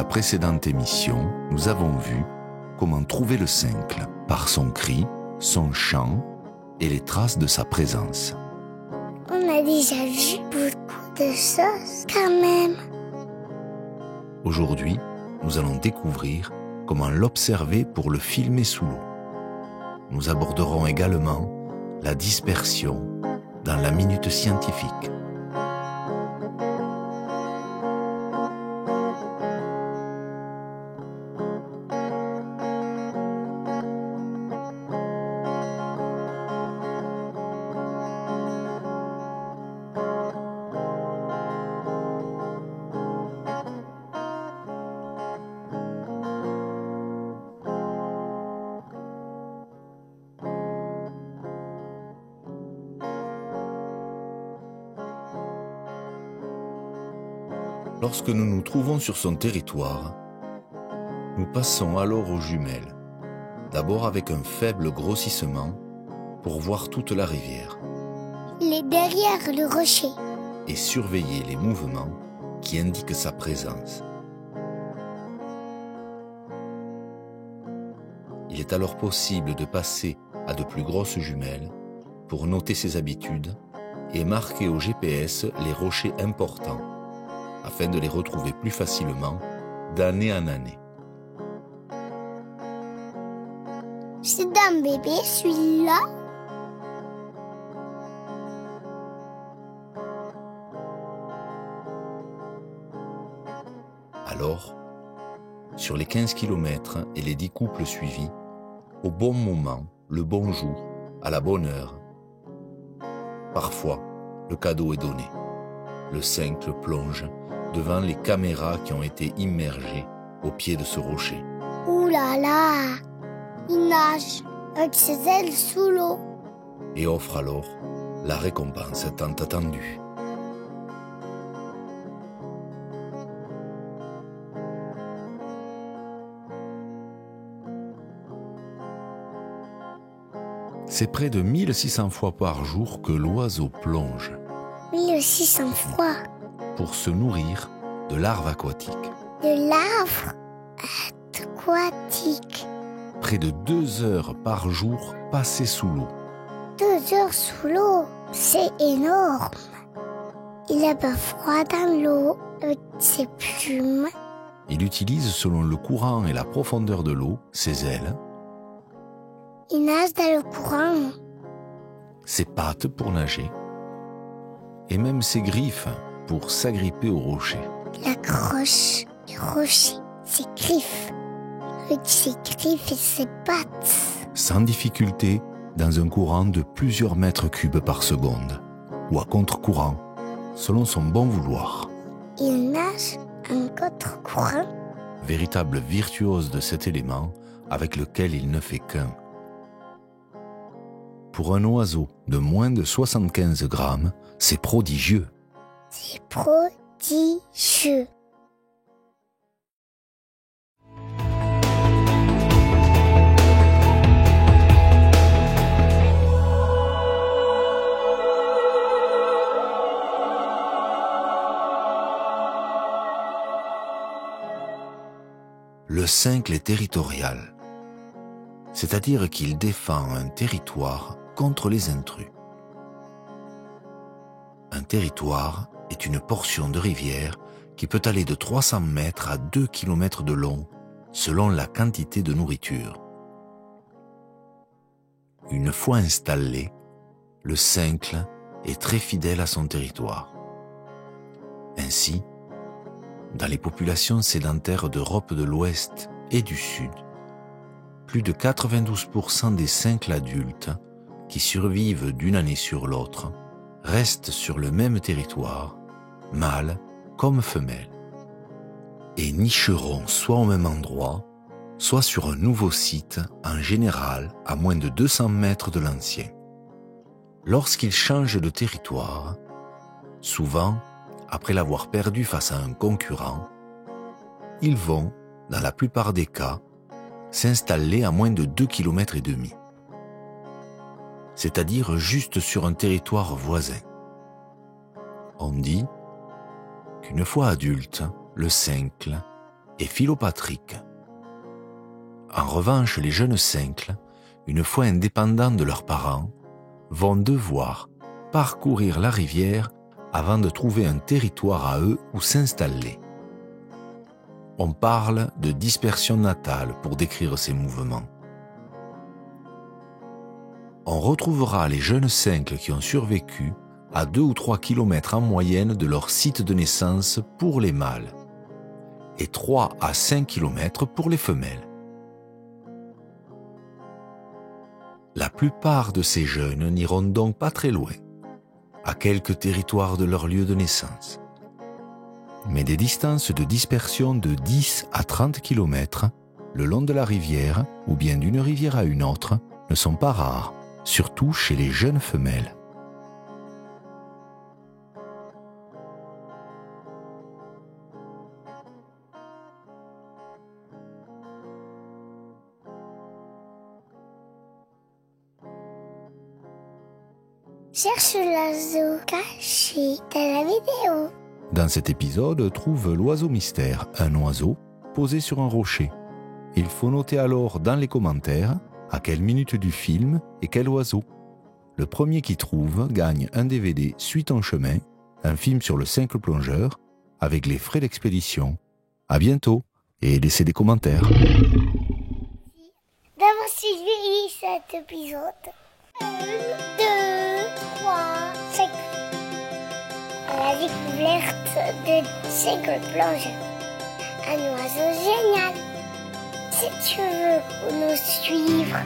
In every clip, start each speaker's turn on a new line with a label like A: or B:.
A: précédente émission, nous avons vu comment trouver le cincle par son cri, son chant et les traces de sa présence.
B: On a déjà vu beaucoup de choses quand même.
A: Aujourd'hui, nous allons découvrir comment l'observer pour le filmer sous l'eau. Nous aborderons également la dispersion dans la minute scientifique. Lorsque nous nous trouvons sur son territoire, nous passons alors aux jumelles, d'abord avec un faible grossissement pour voir toute la rivière.
B: Il est derrière le rocher.
A: Et surveiller les mouvements qui indiquent sa présence. Il est alors possible de passer à de plus grosses jumelles pour noter ses habitudes et marquer au GPS les rochers importants, afin de les retrouver plus facilement d'année en année.
B: C'est d'un bébé, celui-là.
A: Alors, sur les 15 km et les 10 couples suivis, au bon moment, le bon jour, à la bonne heure, parfois, le cadeau est donné. Le cincle plonge devant les caméras qui ont été immergées au pied de ce rocher.
B: Ouh là là, il nage avec ses ailes sous l'eau.
A: Et offre alors la récompense tant attendue. C'est près de 1600 fois par jour que l'oiseau plonge.
B: 1600 fois.
A: Pour se nourrir de larves aquatiques.
B: De larves aquatiques.
A: Près de 2 heures par jour passées sous l'eau.
B: 2 heures sous l'eau, c'est énorme. Il a pas froid dans l'eau avec ses plumes.
A: Il utilise selon le courant et la profondeur de l'eau ses ailes.
B: Il nage dans le courant.
A: Ses pattes pour nager. Et même ses griffes pour s'agripper au rocher.
B: Il accroche le rocher, ses griffes, avec ses griffes et ses pattes.
A: Sans difficulté, dans un courant de plusieurs mètres cubes par seconde, ou à contre-courant, selon son bon vouloir.
B: Il nage en contre-courant.
A: Véritable virtuose de cet élément avec lequel il ne fait qu'un. Pour un oiseau de moins de 75 grammes, c'est prodigieux.
B: C'est prodigieux.
A: Le cincle est territorial, c'est-à-dire qu'il défend un territoire contre les intrus. Un territoire est une portion de rivière qui peut aller de 300 mètres à 2 km de long selon la quantité de nourriture. Une fois installé, le cincle est très fidèle à son territoire. Ainsi, dans les populations sédentaires d'Europe de l'Ouest et du Sud, plus de 92% des cincles adultes qui survivent d'une année sur l'autre restent sur le même territoire, mâles comme femelles, et nicheront soit au même endroit, soit sur un nouveau site, en général à moins de 200 mètres de l'ancien. Lorsqu'ils changent de territoire, souvent, après l'avoir perdu face à un concurrent, ils vont, dans la plupart des cas, s'installer à moins de 2,5 km, c'est-à-dire juste sur un territoire voisin. On dit qu'une fois adulte, le cincle et Philopatrique. En revanche, les jeunes Cincles, une fois indépendants de leurs parents, vont devoir parcourir la rivière avant de trouver un territoire à eux où s'installer. On parle de dispersion natale pour décrire ces mouvements. On retrouvera les jeunes Cincles qui ont survécu à 2 ou 3 kilomètres en moyenne de leur site de naissance pour les mâles et 3 à 5 kilomètres pour les femelles. La plupart de ces jeunes n'iront donc pas très loin, à quelques territoires de leur lieu de naissance. Mais des distances de dispersion de 10 à 30 km le long de la rivière ou bien d'une rivière à une autre ne sont pas rares, surtout chez les jeunes femelles.
B: Cherche l'oiseau caché dans la vidéo.
A: Dans cet épisode, trouve l'oiseau mystère, un oiseau posé sur un rocher. Il faut noter alors dans les commentaires à quelle minute du film et quel oiseau. Le premier qui trouve gagne un DVD Suis ton chemin, un film sur le cincle plongeur, avec les frais d'expédition. À bientôt et laissez des commentaires.
B: D'avoir suivi cet épisode. 1, 2, 3, 5. La découverte de cincle plongeur. Un oiseau génial. Si tu veux nous suivre,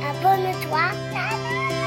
B: abonne-toi.